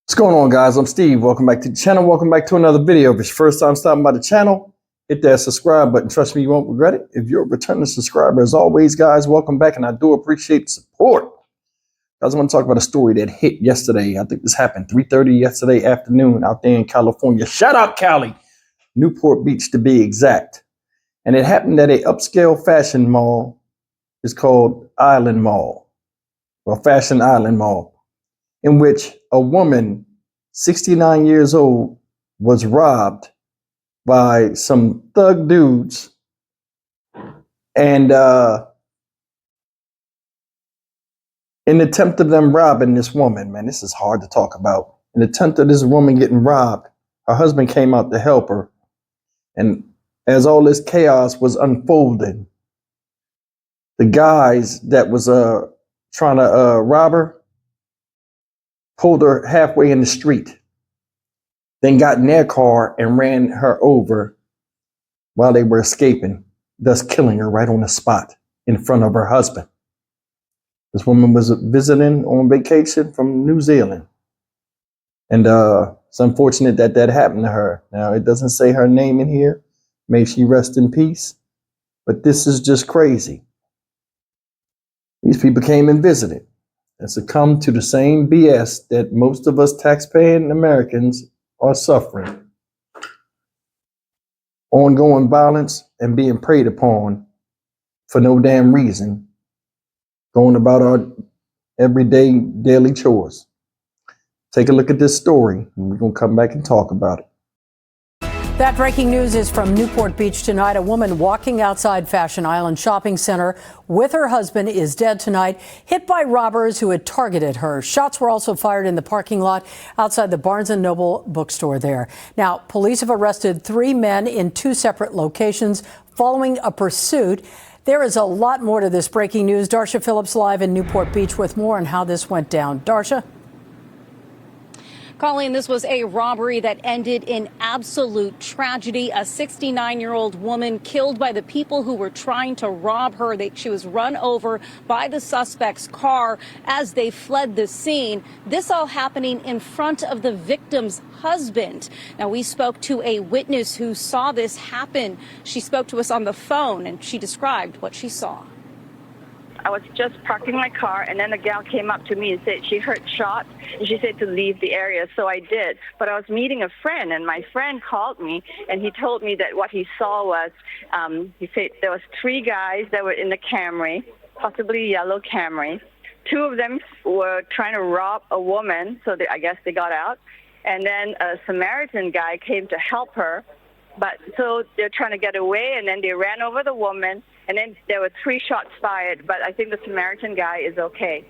What's going on, guys? I'm Steve. Welcome back to the channel. Welcome back to another video. If it's your first time stopping by the channel, hit that subscribe button. Trust me, you won't regret it. If you're a returning subscriber, as always, guys, welcome back, and I do appreciate the support. Guys, I want to talk about a story that hit yesterday. I think this happened 3:30 yesterday afternoon out there in California. Shout out Cali, Newport Beach to be exact. And it happened at a upscale fashion mall. It's called Island Mall, or Fashion Island Mall, in which a woman, 69 years old, was robbed by some thug dudes. And in attempt of them robbing this woman, man, this is hard to talk about. In attempt of this woman getting robbed, her husband came out to help her. And as all this chaos was unfolding, the guys that was trying to rob her pulled her halfway in the street, then got in their car and ran her over while they were escaping, thus killing her right on the spot in front of her husband. This woman was visiting on vacation from New Zealand. And it's unfortunate that that happened to her. Now, it doesn't say her name in here. May she rest in peace. But this is just crazy. These people came and visited and succumbed to the same BS that most of us taxpaying Americans are suffering. Ongoing violence and being preyed upon for no damn reason, going about our everyday daily chores. Take a look at this story, and we're going to come back and talk about it. That breaking news is from Newport Beach tonight. A woman walking outside Fashion Island Shopping Center with her husband is dead tonight, hit by robbers who had targeted her. Shots were also fired in the parking lot outside the Barnes & Noble bookstore there. Now, police have arrested 3 men in 2 separate locations following a pursuit. There is a lot more to this breaking news. Darsha Phillips live in Newport Beach with more on how this went down. Darsha? Colleen, this was a robbery that ended in absolute tragedy. A 69-year-old woman killed by the people who were trying to rob her. She was run over by the suspect's car as they fled the scene. This all happening in front of the victim's husband. Now, we spoke to a witness who saw this happen. She spoke to us on the phone, and she described what she saw. I was just parking my car, and then a gal came up to me and said she heard shots, and she said to leave the area, so I did. But I was meeting a friend, and my friend called me, and he told me that what he saw was, he said there was 3 guys that were in the Camry, possibly yellow Camry. 2 of them were trying to rob a woman, so I guess they got out. And then a Samaritan guy came to help her, but so they're trying to get away, and then they ran over the woman. And then there were 3 shots fired, but I think the Samaritan guy is okay.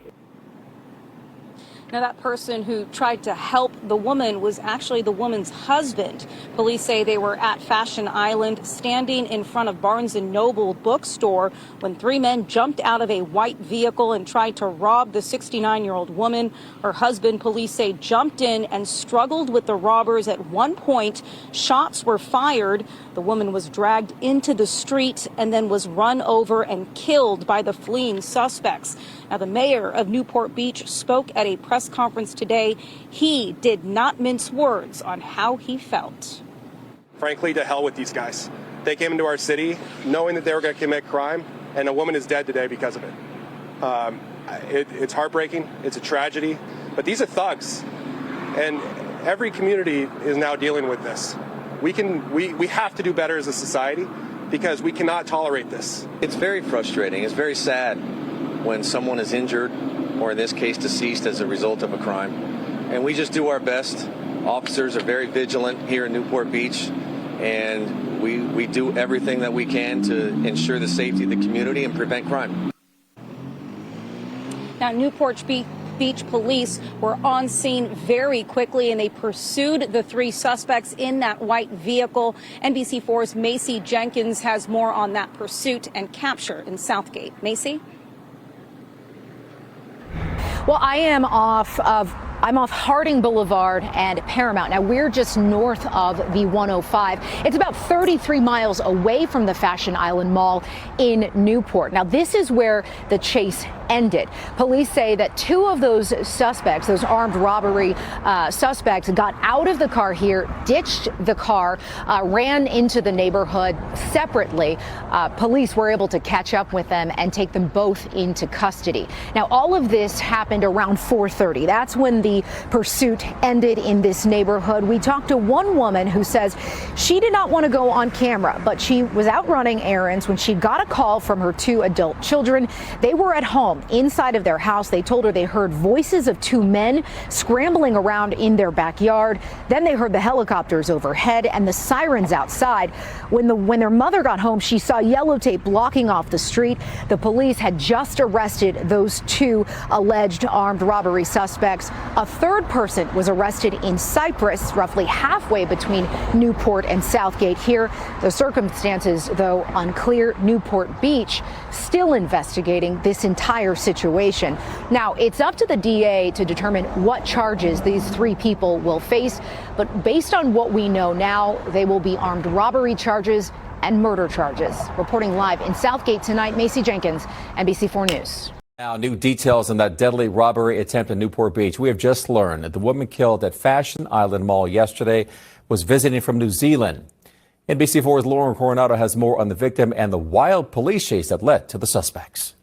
Now, that person who tried to help the woman was actually the woman's husband. Police say they were at Fashion Island, standing in front of Barnes & Noble bookstore, when 3 men jumped out of a white vehicle and tried to rob the 69-year-old woman. Her husband, police say, jumped in and struggled with the robbers. At one point, shots were fired. The woman was dragged into the street and then was run over and killed by the fleeing suspects. Now, the mayor of Newport Beach spoke at a press conference today. He did not mince words on how he felt. Frankly, to hell with these guys. They came into our city knowing that they were going to commit crime, and a woman is dead today because of it. It's heartbreaking. It's a tragedy. But these are thugs, and every community is now dealing with this. We have to do better as a society because we cannot tolerate this. It's very frustrating. It's very sad when someone is injured, or in this case deceased, as a result of a crime. And we just do our best. Officers are very vigilant here in Newport Beach, and we do everything that we can to ensure the safety of the community and prevent crime. Now, Newport Beach police were on scene very quickly, and they pursued the 3 suspects in that white vehicle. NBC4's Macy Jenkins has more on that pursuit and capture in Southgate. Macy? Well, I'm off Harding Boulevard and Paramount. Now, we're just north of the 105. It's about 33 miles away from the Fashion Island Mall in Newport. Now, this is where the chase ended. Police say that two of those suspects, those armed robbery suspects, got out of the car here, ditched the car, ran into the neighborhood separately. Police were able to catch up with them and take them both into custody. Now, all of this happened around 4:30. That's when the pursuit ended in this neighborhood. We talked to one woman who says she did not want to go on camera, but she was out running errands when she got a call from her two adult children. They were at home inside of their house. They told her they heard voices of two men scrambling around in their backyard. Then they heard the helicopters overhead and the sirens outside. When their mother got home, she saw yellow tape blocking off the street. The police had just arrested those two alleged armed robbery suspects. A third person was arrested in Cypress, roughly halfway between Newport and Southgate here. The circumstances, though, unclear. Newport Beach still investigating this entire situation. Now, it's up to the DA to determine what charges these three people will face. But based on what we know now, they will be armed robbery charges and murder charges. Reporting live in Southgate tonight, Macy Jenkins, NBC4 News. Now, new details on that deadly robbery attempt in Newport Beach. We have just learned that the woman killed at Fashion Island Mall yesterday was visiting from New Zealand. NBC4's Lauren Coronado has more on the victim and the wild police chase that led to the suspects.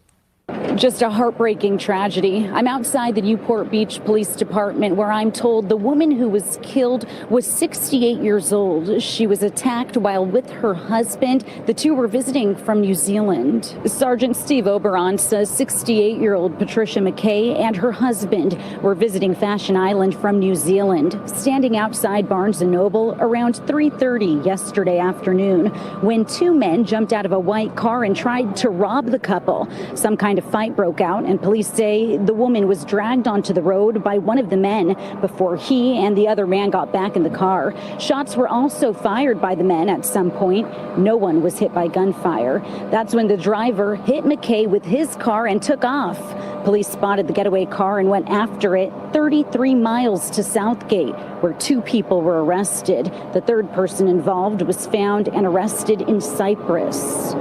Just a heartbreaking tragedy. I'm outside the Newport Beach Police Department where I'm told the woman who was killed was 68 years old. She was attacked while with her husband. The two were visiting from New Zealand. Sergeant Steve Oberon says 68-year-old Patricia McKay and her husband were visiting Fashion Island from New Zealand, standing outside Barnes & Noble around 3:30 yesterday afternoon when two men jumped out of a white car and tried to rob the couple. Some kind of fight broke out, and police say the woman was dragged onto the road by one of the men before he and the other man got back in the car. Shots were also fired by the men at some point. No one was hit by gunfire. That's when the driver hit McKay with his car and took off. Police spotted the getaway car and went after it 33 miles to Southgate, where two people were arrested. The third person involved was found and arrested in Cypress.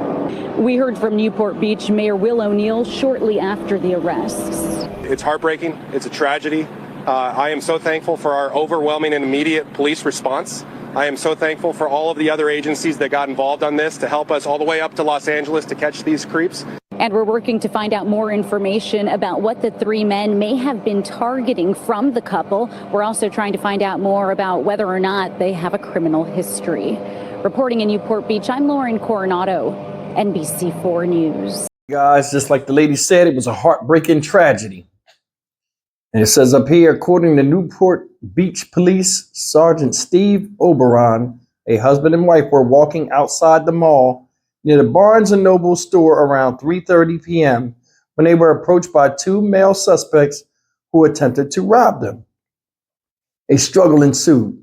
We heard from Newport Beach Mayor Will O'Neill shortly after the arrests. It's heartbreaking. It's a tragedy. I am so thankful for our overwhelming and immediate police response. I am so thankful for all of the other agencies that got involved on this to help us all the way up to Los Angeles to catch these creeps. And we're working to find out more information about what the three men may have been targeting from the couple. We're also trying to find out more about whether or not they have a criminal history. Reporting in Newport Beach, I'm Lauren Coronado, NBC4 News. Guys, just like the lady said, it was a heartbreaking tragedy. And it says up here, according to Newport Beach Police, Sergeant Steve Oberon, a husband and wife were walking outside the mall near the Barnes & Noble store around 3:30 p.m. when they were approached by two male suspects who attempted to rob them. A struggle ensued,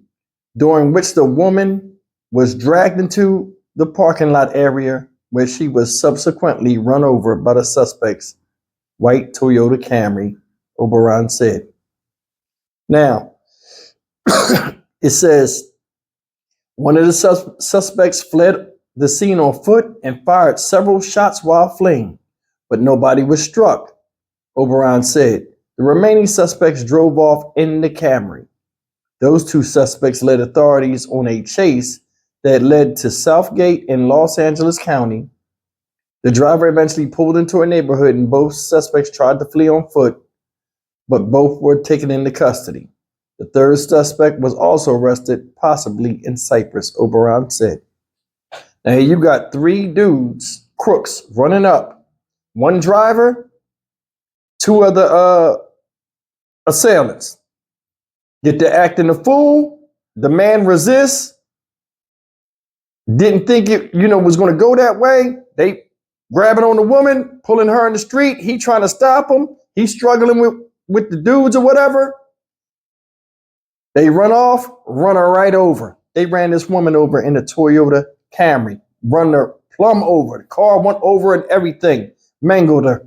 during which the woman was dragged into the parking lot area where she was subsequently run over by the suspect's white Toyota Camry, Oberon said. Now, it says one of the suspects fled the scene on foot and fired several shots while fleeing, but nobody was struck, Oberon said. The remaining suspects drove off in the Camry. Those two suspects led authorities on a chase that led to Southgate in Los Angeles County. The driver eventually pulled into a neighborhood and both suspects tried to flee on foot, but both were taken into custody. The third suspect was also arrested, possibly in Cyprus, Oberon said. Now, you got three dudes, crooks, running up. One driver, two other assailants. Get to acting a fool. The man resists. Didn't think it, was going to go that way. They grabbing on the woman, pulling her in the street. He trying to stop him. He's struggling with the dudes or whatever. They run off, run her right over. They ran this woman over in a Toyota Camry, run her plumb over. The car went over and everything, mangled her.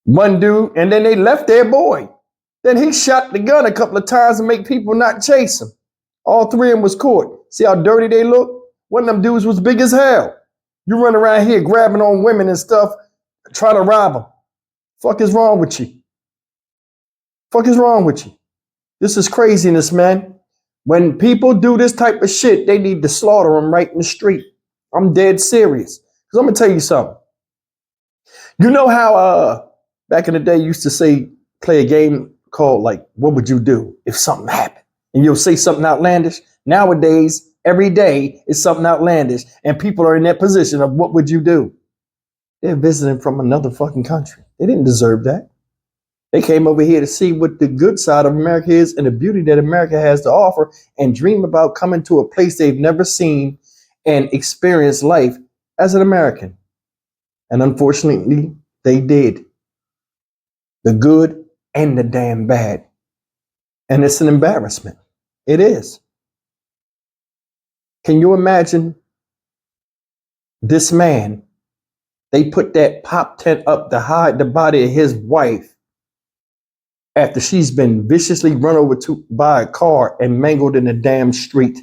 One dude, and then they left their boy. Then he shot the gun a couple of times to make people not chase him. All three of them was caught. See how dirty they look? One of them dudes was big as hell. You run around here grabbing on women and stuff, try to rob him. Fuck is wrong with you? Fuck is wrong with you? This is craziness, man. When people do this type of shit, they need to slaughter them right in the street. I'm dead serious. Because I'm going to tell you something. You know how back in the day you used to say, play a game called like, what would you do if something happened? And you'll say something outlandish. Nowadays, every day is something outlandish. And people are in that position of what would you do? They're visiting from another fucking country. They didn't deserve that. They came over here to see what the good side of America is and the beauty that America has to offer and dream about coming to a place they've never seen and experience life as an American. And unfortunately, they did. The good and the damn bad. And it's an embarrassment. It is. Can you imagine this man? They put that pop tent up to hide the body of his wife after she's been viciously run over by a car and mangled in the damn street.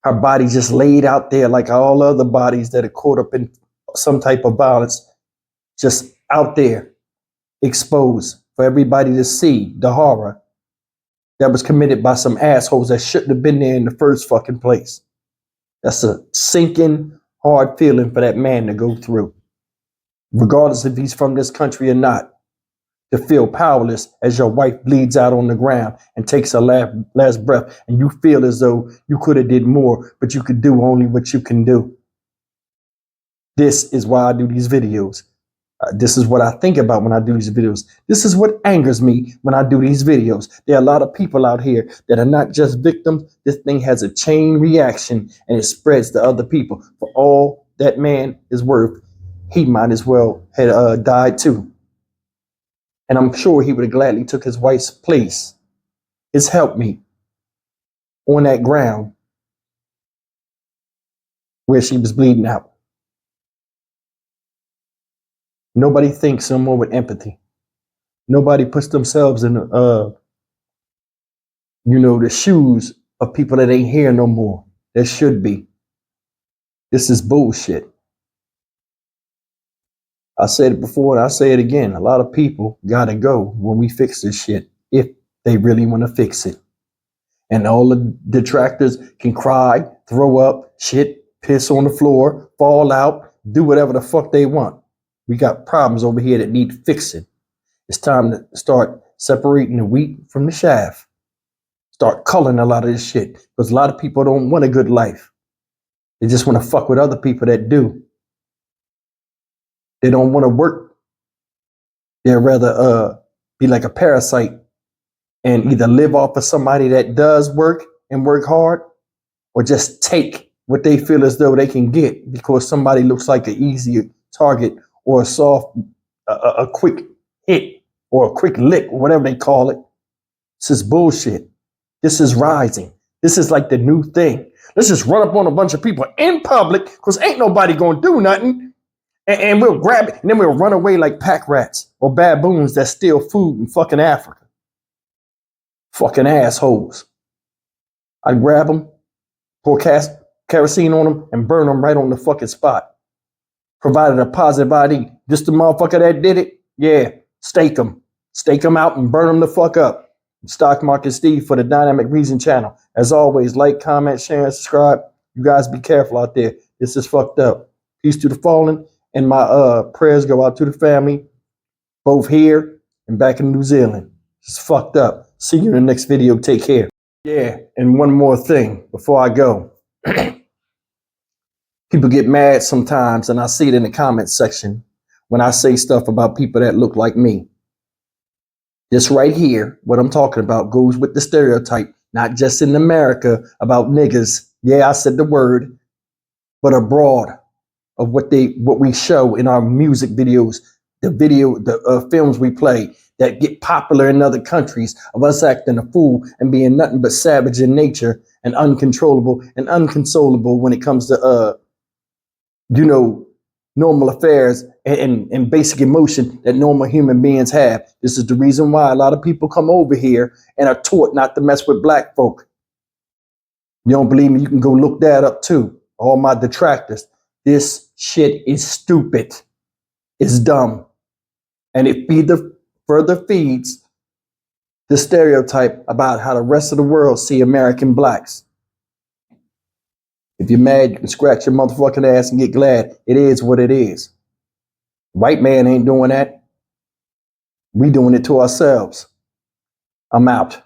Her body just laid out there like all other bodies that are caught up in some type of violence, just out there, exposed for everybody to see the horror that was committed by some assholes that shouldn't have been there in the first fucking place. That's a sinking, hard feeling for that man to go through, regardless if he's from this country or not, to feel powerless as your wife bleeds out on the ground and takes her last breath, and you feel as though you could have did more, but you could do only what you can do. This is why I do these videos. This is what I think about when I do these videos. This is what angers me when I do these videos. There are a lot of people out here that are not just victims. This thing has a chain reaction and it spreads to other people. For all that man is worth, he might as well have died too. And I'm sure he would have gladly took his wife's place, his helpmeet, on that ground where she was bleeding out. Nobody thinks no more with empathy. Nobody puts themselves in the shoes of people that ain't here no more. That should be. This is bullshit. I said it before and I say it again. A lot of people gotta go when we fix this shit, if they really want to fix it. And all the detractors can cry, throw up, shit, piss on the floor, fall out, do whatever the fuck they want. We got problems over here that need fixing. It's time to start separating the wheat from the chaff. Start culling a lot of this shit. Because a lot of people don't want a good life. They just want to fuck with other people that do. They don't want to work. They'd rather be like a parasite and either live off of somebody that does work and work hard, or just take what they feel as though they can get because somebody looks like an easy target or a soft, a quick hit or a quick lick, or whatever they call it. This is bullshit. This is rising. This is like the new thing. Let's just run up on a bunch of people in public because ain't nobody going to do nothing. And we'll grab it and then we'll run away like pack rats or baboons that steal food in fucking Africa. Fucking assholes. I grab them, pour kerosene on them, and burn them right on the fucking spot. Provided a positive ID. Just the motherfucker that did it, yeah, stake them. Stake them out and burn them the fuck up. Stock Market Steve for the Dynamic Reason channel. As always, like, comment, share, and subscribe. You guys be careful out there. This is fucked up. Peace to the fallen, and my prayers go out to the family, both here and back in New Zealand. It's fucked up. See you in the next video. Take care. Yeah, and one more thing before I go. People get mad sometimes, and I see it in the comments section when I say stuff about people that look like me. This right here, what I'm talking about, goes with the stereotype, not just in America about niggas. Yeah, I said the word, but abroad of what we show in our music videos, the films we play that get popular in other countries of us acting a fool and being nothing but savage in nature and uncontrollable and unconsolable when it comes to normal affairs and basic emotion that normal human beings have. This is the reason why a lot of people come over here and are taught not to mess with black folk. You don't believe me? You can go look that up too. All my detractors. This shit is stupid. It's dumb. And it further feeds the stereotype about how the rest of the world see American blacks. If you're mad, you can scratch your motherfucking ass and get glad. It is what it is. White man ain't doing that. We doing it to ourselves. I'm out.